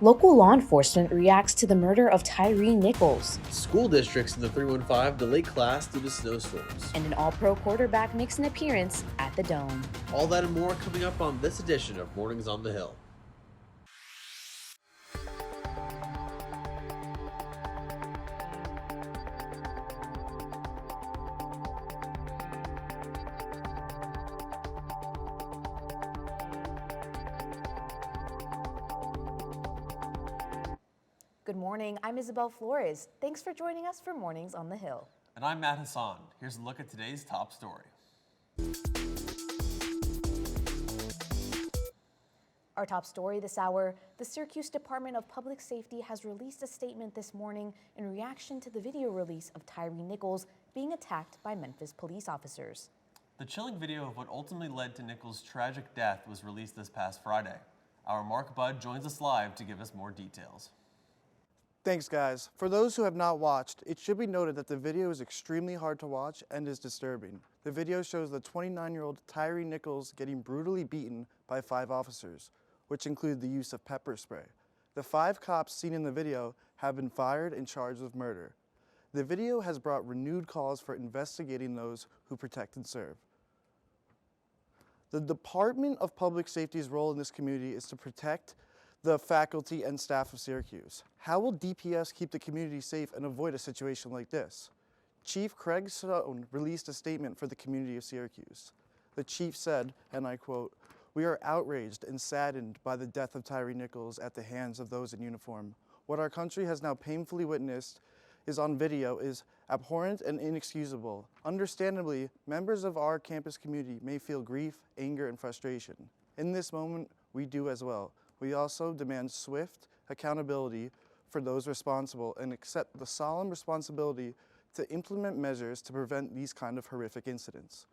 Local law enforcement reacts to the murder of Tyree Nichols. School districts in the 315 delay class due to snowstorms. And an all-pro quarterback makes an appearance at the Dome. All that and more coming up on this edition of Mornings on the Hill. Good morning, I'm Isabel Flores. Thanks for joining us for Mornings on the Hill. And I'm Matt Hassan. Here's a look at today's top story. Our top story this hour, the Syracuse Department of Public Safety has released a statement this morning in reaction to the video release of Tyree Nichols being attacked by Memphis police officers. The chilling video of what ultimately led to Nichols' tragic death was released this past Friday. Our Mark Budd joins us live to give us more details. Thanks, guys. For those who have not watched, it should be noted that the video is extremely hard to watch and is disturbing. The video shows the 29-year-old Tyree Nichols getting brutally beaten by 5 officers, which include the use of pepper spray. The 5 cops seen in the video have been fired and charged with murder. The video has brought renewed calls for investigating those who protect and serve. The Department of Public Safety's role in this community is to protect the faculty and staff of Syracuse. How will DPS keep the community safe and avoid a situation like this? Chief Craig Stone released a statement for the community of Syracuse. The chief said, and I quote, "We are outraged and saddened by the death of Tyree Nichols at the hands of those in uniform. What our country has now painfully witnessed is on video is abhorrent and inexcusable. Understandably, members of our campus community may feel grief, anger, and frustration. In this moment, we do as well. We also demand swift accountability for those responsible and accept the solemn responsibility to implement measures to prevent these kind of horrific incidents."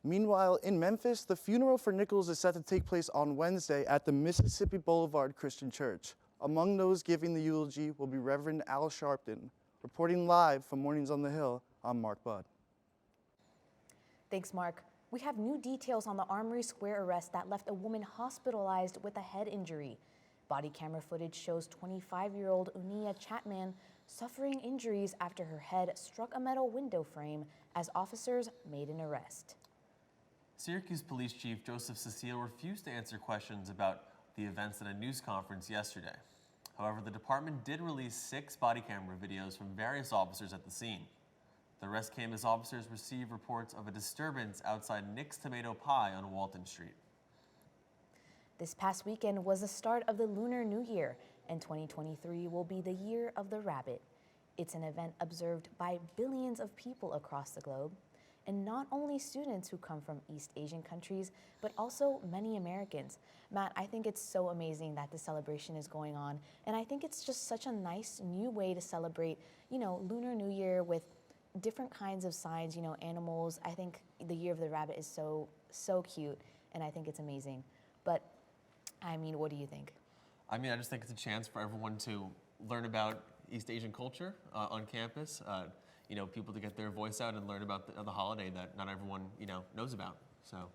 Meanwhile, in Memphis, the funeral for Nichols is set to take place on Wednesday at the Mississippi Boulevard Christian Church. Among those giving the eulogy will be Reverend Al Sharpton. Reporting live from Mornings on the Hill, I'm Mark Budd. Thanks, Mark. We have new details on the Armory Square arrest that left a woman hospitalized with a head injury. Body camera footage shows 25-year-old Unia Chapman suffering injuries after her head struck a metal window frame as officers made an arrest. Syracuse Police Chief Joseph Cecile refused to answer questions about the events at a news conference yesterday. However, the department did release 6 body camera videos from various officers at the scene. The arrest came as officers received reports of a disturbance outside Nick's Tomato Pie on Walton Street. This past weekend was the start of the Lunar New Year, and 2023 will be the year of the rabbit. It's an event observed by billions of people across the globe, and not only students who come from East Asian countries, but also many Americans. Matt, I think it's so amazing that this celebration is going on, and I think it's just such a nice new way to celebrate, Lunar New Year with different kinds of signs, animals. I think the Year of the Rabbit is so cute, and I think it's amazing. But, what do you think? I just think it's a chance for everyone to learn about East Asian culture on campus. People to get their voice out and learn about the holiday that not everyone, knows about. So,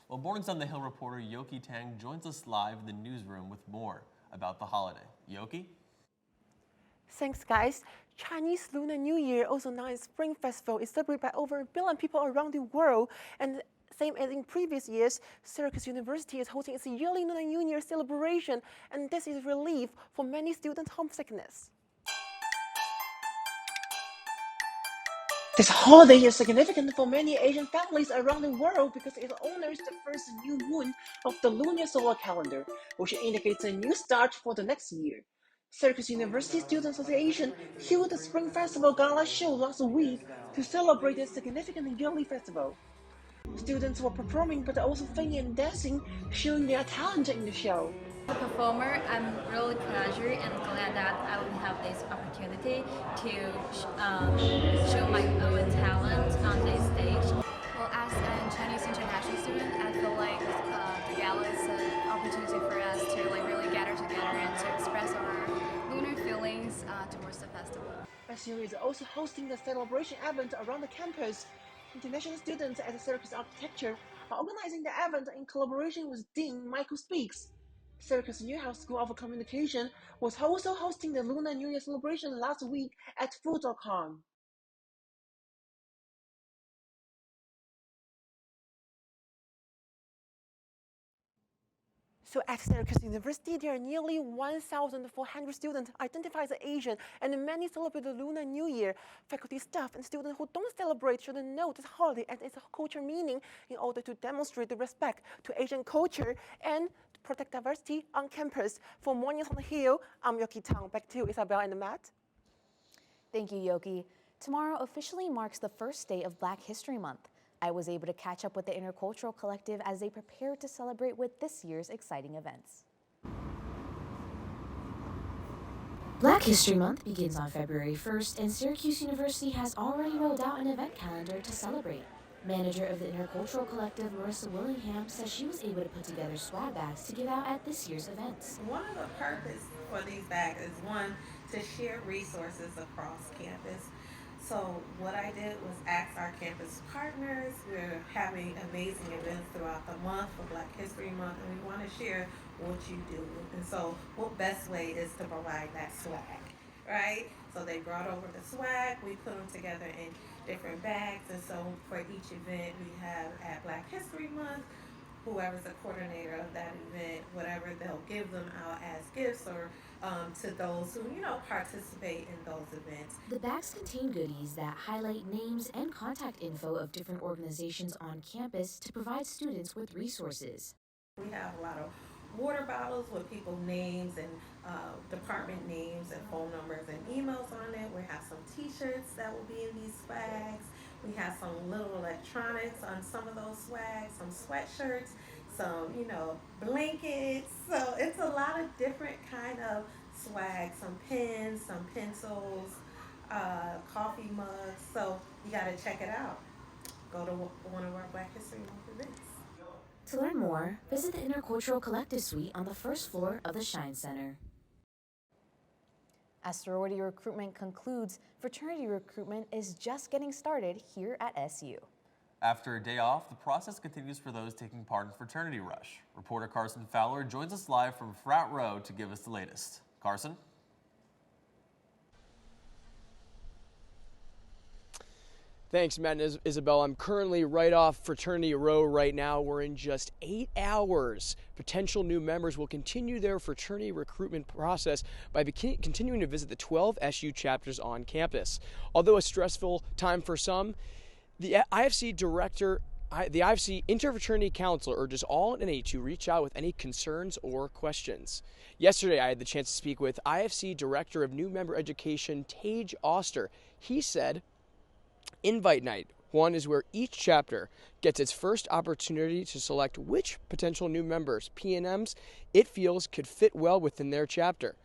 well, Mornings on the Hill reporter Yoki Tang joins us live in the newsroom with more about the holiday. Yoki? Thanks, guys. Chinese Lunar New Year, also known as Spring Festival, is celebrated by over 1 billion people around the world. And same as in previous years, Syracuse University is hosting its yearly Lunar New Year celebration, and this is relief for many students' homesickness. This holiday is significant for many Asian families around the world because it honors the first new moon of the lunar solar calendar, which indicates a new start for the next year. Syracuse University Student Association held the Spring Festival Gala show last week to celebrate this significant yearly festival. Students were performing but also singing and dancing, showing their talent in the show. As a performer, I'm really pleasured and glad that I will have this opportunity to show my own talent on this stage. Well, as a Chinese international student, I feel like the gala is an opportunity for us to really gather together and to express our lunar feelings towards the festival. SU is also hosting the celebration event around the campus. International students at Syracuse Architecture are organizing the event in collaboration with Dean Michael Speaks. Syracuse Newhouse School of Communication was also hosting the Lunar New Year celebration last week at Food.com. So at Syracuse University, there are nearly 1,400 students identified as Asian, and many celebrate the Lunar New Year. Faculty, staff, and students who don't celebrate should know this holiday and its cultural meaning in order to demonstrate the respect to Asian culture and protect diversity on campus. For Mornings on the Hill, I'm Yoki Tang. Back to you, Isabel and Matt. Thank you, Yoki. Tomorrow officially marks the first day of Black History Month. I was able to catch up with the Intercultural Collective as they prepare to celebrate with this year's exciting events. Black History Month begins on February 1st, and Syracuse University has already rolled out an event calendar to celebrate. Manager of the Intercultural Collective, Marissa Willingham, says she was able to put together swag bags to give out at this year's events. One of the purpose for these bags is one, to share resources across campus. So what I did was ask our campus partners. We're having amazing events throughout the month for Black History Month, and we want to share what you do. And so what best way is to provide that swag, right? So they brought over the swag, we put them together in different bags, and so for each event we have at Black History Month, whoever's the coordinator of that event, whatever they'll give them out as gifts or to those who, participate in those events. The bags contain goodies that highlight names and contact info of different organizations on campus to provide students with resources. We have a lot of water bottles with people's names and department names and phone numbers and emails on it. We have some t-shirts that will be in these swags. We have some little electronics on some of those swags, some sweatshirts, some, blankets. So it's a lot of different kind of swag, some pens, some pencils, coffee mugs. So you got to check it out. Go to one of our Black History Month events. To learn more, visit the Intercultural Collective Suite on the first floor of the Shine Center. As sorority recruitment concludes, fraternity recruitment is just getting started here at SU. After a day off, the process continues for those taking part in Fraternity Rush. Reporter Carson Fowler joins us live from Frat Row to give us the latest. Carson? Thanks, Matt and Isabel. I'm currently right off Fraternity Row right now. We're in just 8 hours. Potential new members will continue their fraternity recruitment process by continuing to visit the 12 SU chapters on campus. Although a stressful time for some, the IFC Interfraternity Council urges all in NA to reach out with any concerns or questions. Yesterday, I had the chance to speak with IFC Director of New Member Education, Tage Oster. He said, Invite Night 1 is where each chapter gets its first opportunity to select which potential new members, P&Ms, it feels could fit well within their chapter.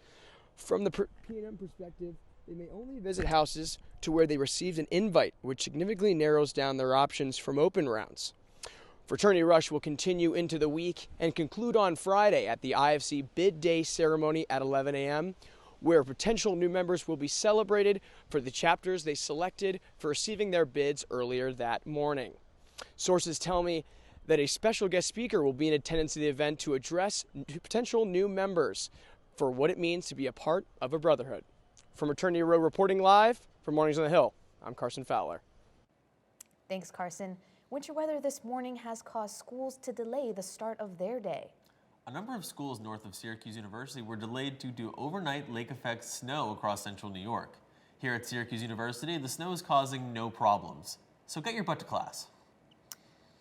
From the P&M perspective, they may only visit houses to where they received an invite, which significantly narrows down their options from open rounds. Fraternity Rush will continue into the week and conclude on Friday at the IFC Bid Day ceremony at 11 a.m., where potential new members will be celebrated for the chapters they selected for receiving their bids earlier that morning. Sources tell me that a special guest speaker will be in attendance at the event to address potential new members for what it means to be a part of a brotherhood. From Fraternity Row reporting live from Mornings on the Hill, I'm Carson Fowler. Thanks, Carson. Winter weather this morning has caused schools to delay the start of their day. A number of schools north of Syracuse University were delayed due to overnight lake-effect snow across central New York. Here at Syracuse University, the snow is causing no problems. So get your butt to class.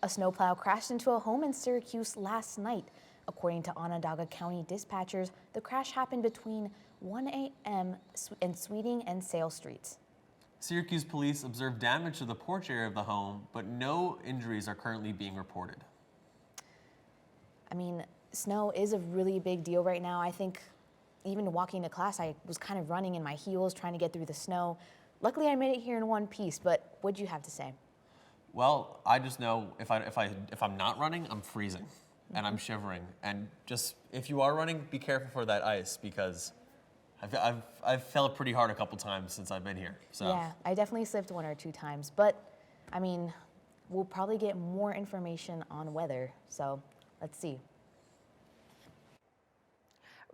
A snowplow crashed into a home in Syracuse last night. According to Onondaga County dispatchers, the crash happened between 1 a.m. in Sweeting and Sale Streets. Syracuse police observed damage to the porch area of the home, but no injuries are currently being reported. I mean, snow is a really big deal right now. I think even walking to class, I was kind of running in my heels trying to get through the snow. Luckily, I made it here in one piece, but what'd you have to say? Well, I just know if I'm not running, I'm freezing and I'm shivering. And just, if you are running, be careful for that ice because I've felt pretty hard a couple times since I've been here. So. Yeah, I definitely slipped 1 or 2 times, but I mean, we'll probably get more information on weather, so let's see.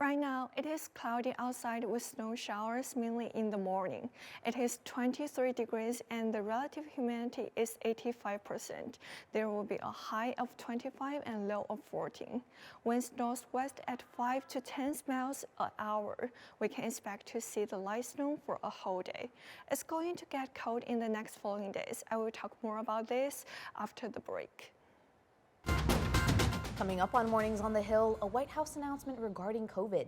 Right now, it is cloudy outside with snow showers mainly in the morning. It is 23 degrees and the relative humidity is 85%. There will be a high of 25 and low of 14. Winds northwest at 5 to 10 miles an hour. We can expect to see the light snow for a whole day. It's going to get cold in the next following days. I will talk more about this after the break. Coming up on Mornings on the Hill, a White House announcement regarding COVID.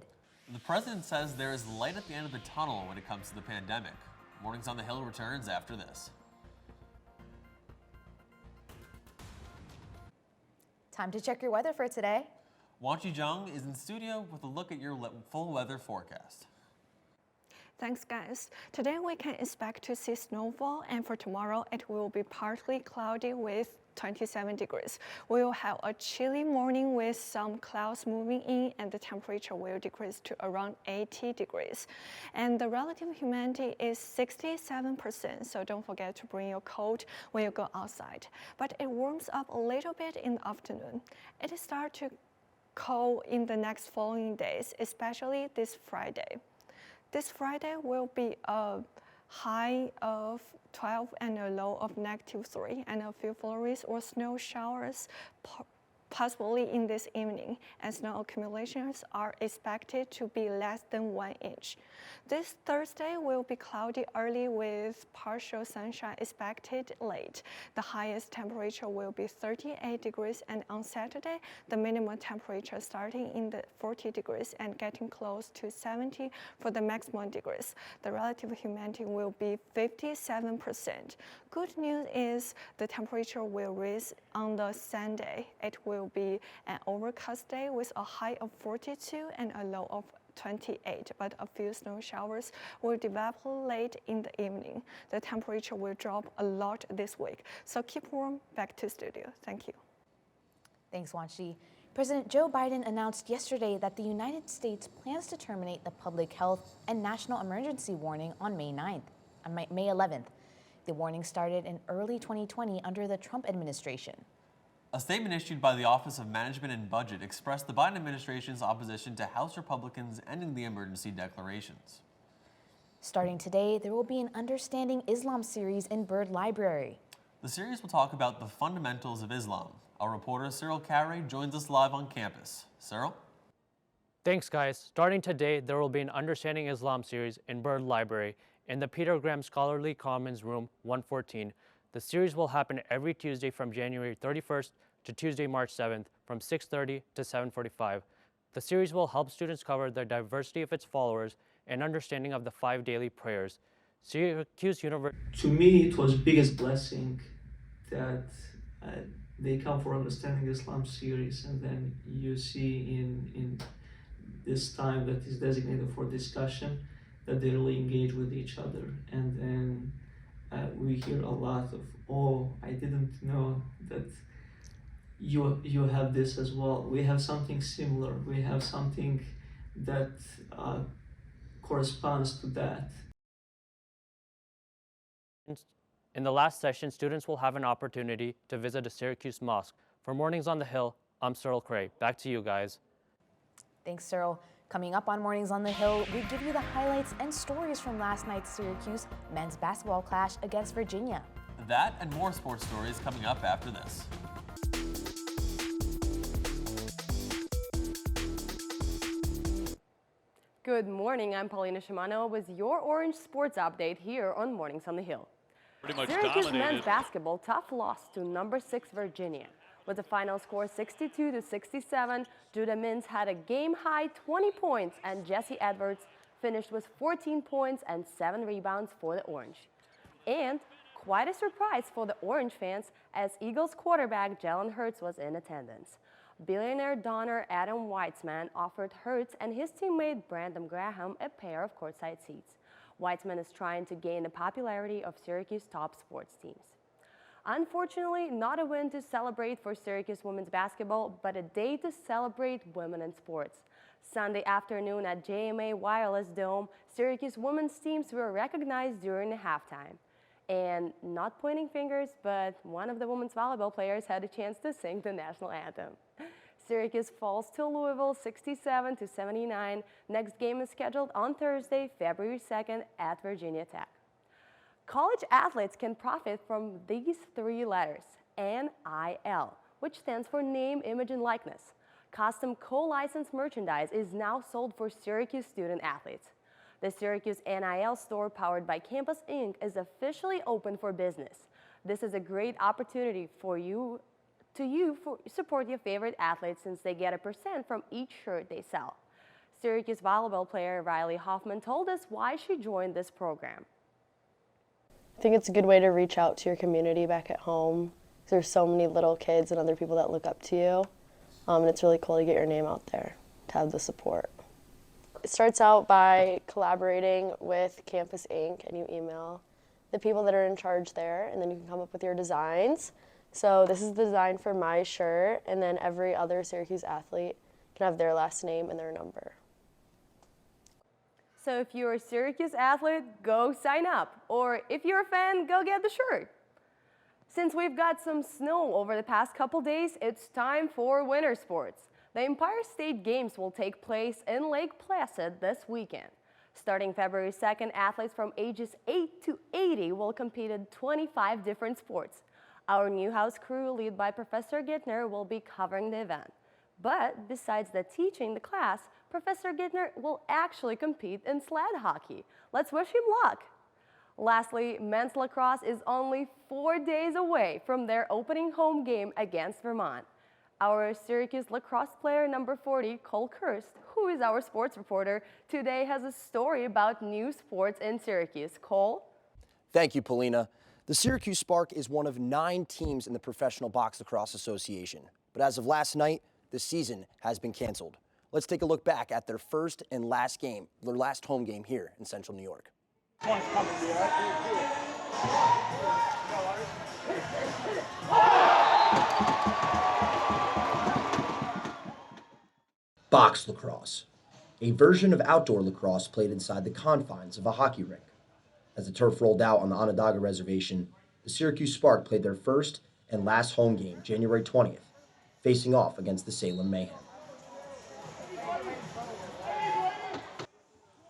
The president says there is light at the end of the tunnel when it comes to the pandemic. Mornings on the Hill returns after this. Time to check your weather for today. Wanchi Jung is in studio with a look at your full weather forecast. Thanks, guys. Today we can expect to see snowfall, and for tomorrow it will be partly cloudy with 27 degrees. We will have a chilly morning with some clouds moving in, and the temperature will decrease to around 80 degrees. And the relative humidity is 67%, so don't forget to bring your coat when you go outside. But it warms up a little bit in the afternoon. It starts to cool in the next following days, especially this Friday. This Friday will be a high of 12 and a low of -3, and a few flurries or snow showers possibly in this evening, and snow accumulations are expected to be less than 1 inch. This Thursday will be cloudy early with partial sunshine expected late. The highest temperature will be 38 degrees, and on Saturday, the minimum temperature starting in the 40 degrees and getting close to 70 for the maximum degrees. The relative humidity will be 57%. Good news is the temperature will rise on the Sunday. It will be an overcast day with a high of 42 and a low of 28, but a few snow showers will develop late in the evening. The temperature will drop a lot this week, so keep warm. Back to studio. Thank you. Thanks, Wanshi. President Joe Biden announced yesterday that the United States plans to terminate the public health and national emergency warning on May 11th. The warning started in early 2020 under the Trump administration. A statement issued by the Office of Management and Budget expressed the Biden administration's opposition to House Republicans ending the emergency declarations. Starting today, there will be an Understanding Islam series in Byrd Library. The series will talk about the fundamentals of Islam. Our reporter Cyril Carey joins us live on campus. Cyril? Thanks, guys. Starting today, there will be an Understanding Islam series in Byrd Library in the Peter Graham Scholarly Commons Room 114. The series will happen every Tuesday from January 31st to Tuesday, March 7th from 6:30 to 7:45. The series will help students cover the diversity of its followers and understanding of the 5 daily prayers. Syracuse University. To me, it was biggest blessing that they come for Understanding Islam series, and then you see in this time that is designated for discussion that they really engage with each other, and then we hear a lot of, oh, I didn't know that you have this as well. We have something similar. We have something that corresponds to that. In the last session, students will have an opportunity to visit a Syracuse mosque. For Mornings on the Hill, I'm Cyril Cray. Back to you guys. Thanks, Cyril. Coming up on Mornings on the Hill, we give you the highlights and stories from last night's Syracuse men's basketball clash against Virginia. That and more sports stories coming up after this. Good morning, I'm Paulina Shimano with your Orange Sports Update here on Mornings on the Hill. Syracuse men's basketball tough loss to number 6 Virginia. With the final score 62-67, Judah Mintz had a game-high 20 points, and Jesse Edwards finished with 14 points and 7 rebounds for the Orange. And quite a surprise for the Orange fans, as Eagles quarterback Jalen Hurts was in attendance. Billionaire donor Adam Weitzman offered Hurts and his teammate Brandon Graham a pair of courtside seats. Weitzman is trying to gain the popularity of Syracuse's top sports teams. Unfortunately, not a win to celebrate for Syracuse women's basketball, but a day to celebrate women in sports. Sunday afternoon at JMA Wireless Dome, Syracuse women's teams were recognized during the halftime. And not pointing fingers, but one of the women's volleyball players had a chance to sing the national anthem. Syracuse falls to Louisville 67-79. Next game is scheduled on Thursday, February 2nd at Virginia Tech. College athletes can profit from these three letters, NIL, which stands for Name, Image, and Likeness. Custom co-licensed merchandise is now sold for Syracuse student athletes. The Syracuse NIL store, powered by Campus Inc., is officially open for business. This is a great opportunity for you to support your favorite athletes, since they get 1% from each shirt they sell. Syracuse volleyball player Riley Hoffman told us why she joined this program. I think it's a good way to reach out to your community back at home. There's so many little kids and other people that look up to you, and it's really cool to get your name out there, to have the support. It starts out by collaborating with Campus Inc., and you email the people that are in charge there, and then you can come up with your designs. So this is the design for my shirt, and then every other Syracuse athlete can have their last name and their number. So if you're a Syracuse athlete, go sign up. Or if you're a fan, go get the shirt. Since we've got some snow over the past couple days, it's time for winter sports. The Empire State Games will take place in Lake Placid this weekend. Starting February 2nd, athletes from ages 8 to 80 will compete in 25 different sports. Our Newhouse crew, led by Professor Gittner, will be covering the event. But besides teaching the class, Professor Gittner will actually compete in sled hockey. Let's wish him luck. Lastly, men's lacrosse is only 4 days away from their opening home game against Vermont. Our Syracuse lacrosse player number 40, Cole Kirst, who is our sports reporter, today has a story about new sports in Syracuse. Cole? Thank you, Paulina. The Syracuse Spark is one of 9 teams in the Professional Box Lacrosse Association. But as of last night, the season has been canceled. Let's take a look back at their first and last game, their last home game here in Central New York. Box lacrosse, a version of outdoor lacrosse played inside the confines of a hockey rink. As the turf rolled out on the Onondaga Reservation, the Syracuse Spark played their first and last home game January 20th, facing off against the Salem Mayhem.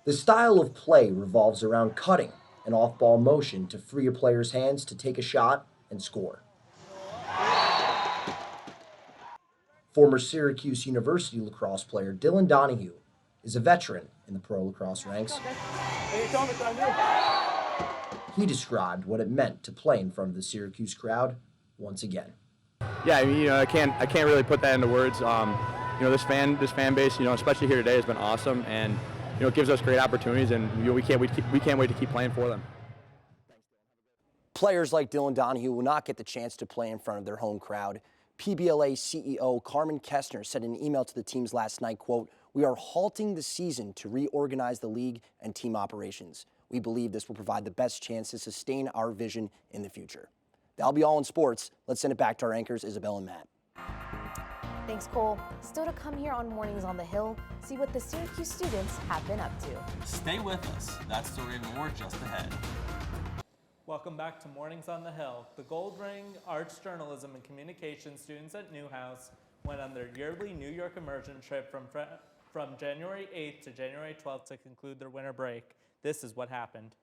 The style of play revolves around cutting and off-ball motion to free a player's hands to take a shot and score. Former Syracuse University lacrosse player Dylan Donahue is a veteran in the pro lacrosse ranks. He described what it meant to play in front of the Syracuse crowd once again. Yeah, I mean, I can't really put that into words. This fan base, especially here today, has been awesome, and it gives us great opportunities, and we can't wait to keep playing for them. Players like Dylan Donahue will not get the chance to play in front of their home crowd. PBLA CEO Carmen Kestner said in an email to the teams last night, quote, "We are halting the season to reorganize the league and team operations. We believe this will provide the best chance to sustain our vision in the future." That'll be all in sports. Let's send it back to our anchors, Isabel and Matt. Thanks, Cole. Still to come here on Mornings on the Hill, see what the Syracuse students have been up to. Stay with us. That story and more just ahead. Welcome back to Mornings on the Hill. The Gold Ring Arts, Journalism, and Communication students at Newhouse went on their yearly New York immersion trip from January 8th to January 12th to conclude their winter break. This is what happened.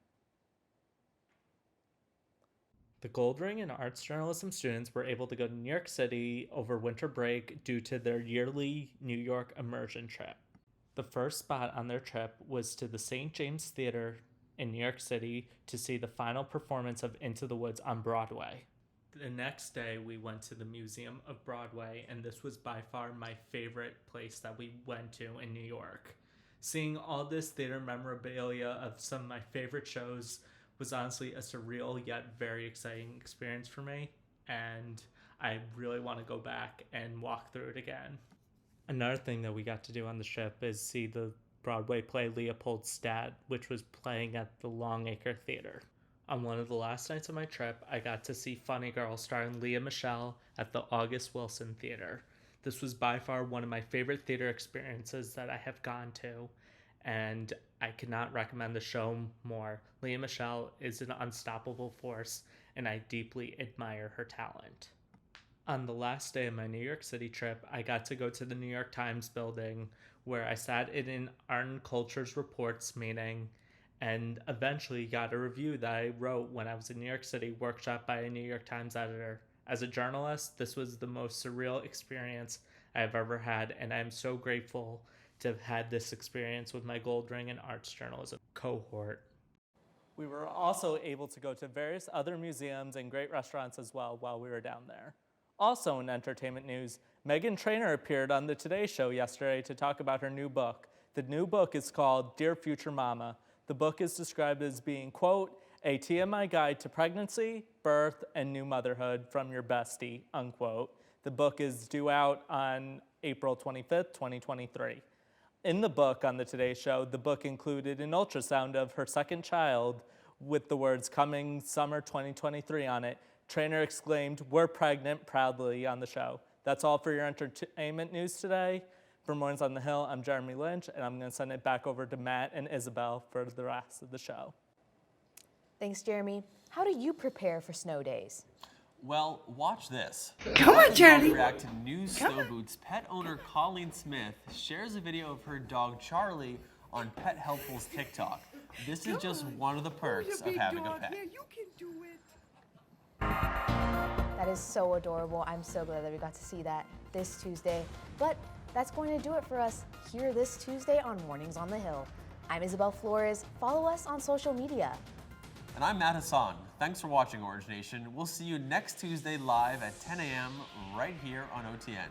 The Gold Ring and Arts Journalism students were able to go to New York City over winter break due to their yearly New York immersion trip. The first spot on their trip was to the St. James Theater in New York City to see the final performance of Into the Woods on Broadway. The next day, we went to the Museum of Broadway, and this was by far my favorite place that we went to in New York. Seeing all this theater memorabilia of some of my favorite shows was honestly a surreal yet very exciting experience for me, and I really want to go back and walk through it again. Another thing that we got to do on the trip is see the Broadway play Leopoldstadt, which was playing at the Longacre Theater. On one of the last nights of my trip, I got to see Funny Girl starring Leah Michele at the August Wilson Theater. This was by far one of my favorite theater experiences that I have gone to, and I could not recommend the show more. Leah Michele is an unstoppable force, and I deeply admire her talent. On the last day of my New York City trip, I got to go to the New York Times building where I sat in an Art and Cultures Reports meeting and eventually got a review that I wrote when I was in New York City, workshopped by a New York Times editor. As a journalist, this was the most surreal experience I've ever had, and I'm so grateful to have had this experience with my Goldring and Arts Journalism cohort. We were also able to go to various other museums and great restaurants as well while we were down there. Also in entertainment news, Meghan Trainor appeared on the Today Show yesterday to talk about her new book. The new book is called Dear Future Mama. The book is described as being, quote, a TMI guide to pregnancy, birth, and new motherhood from your bestie, unquote. The book is due out on April 25th, 2023. In the book on the Today Show, the book included an ultrasound of her second child with the words coming summer 2023 on it. Trainor exclaimed, "We're pregnant," proudly on the show. That's all for your entertainment news today. For Mornings on the Hill, I'm Jeremy Lynch, and I'm going to send it back over to Matt and Isabel for the rest of the show. Thanks, Jeremy. How do you prepare for snow days? Well, watch this. Come on, Charlie. React to new snow boots. Pet owner Colleen Smith shares a video of her dog Charlie on Pet Helpful's TikTok. This is just one of the perks of having a pet. Yeah, you can do it. That is so adorable. I'm so glad that we got to see that this Tuesday. But that's going to do it for us here this Tuesday on Mornings on the Hill. I'm Isabel Flores. Follow us on social media. And I'm Matt Hassan. Thanks for watching, Orange Nation. We'll see you next Tuesday live at 10 a.m. right here on OTN.